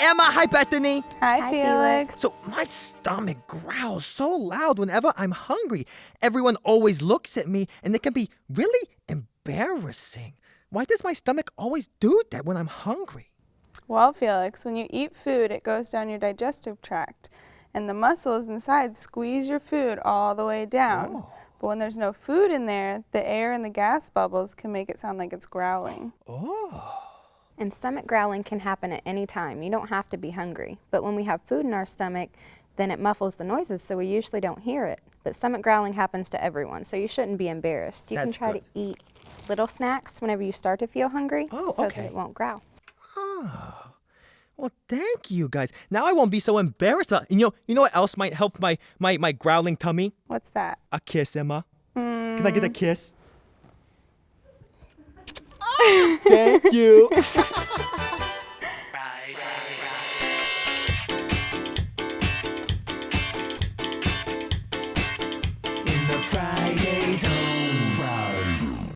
Emma. Hi, Bethany. Hi, Felix. So my stomach growls so loud whenever I'm hungry. Everyone always looks at me, and it can be really embarrassing. Why does my stomach always do that when I'm hungry? Well, Felix, when you eat food, it goes down your digestive tract, and the muscles inside squeeze your food all the way down. Oh. But when there's no food in there, the air and the gas bubbles can make it sound like it's growling. Oh. And stomach growling can happen at any time. You don't have to be hungry. But when we have food in our stomach, then it muffles the noises, so we usually don't hear it. But stomach growling happens to everyone, so you shouldn't be embarrassed. You can That's try good. to eat little snacks whenever you start to feel hungry, Oh, so okay. that it won't growl. Oh. Well, thank you guys. Now I won't be so embarrassed. You know what else might help my growling tummy? What's that? A kiss, Emma. Can I get a kiss? Thank you.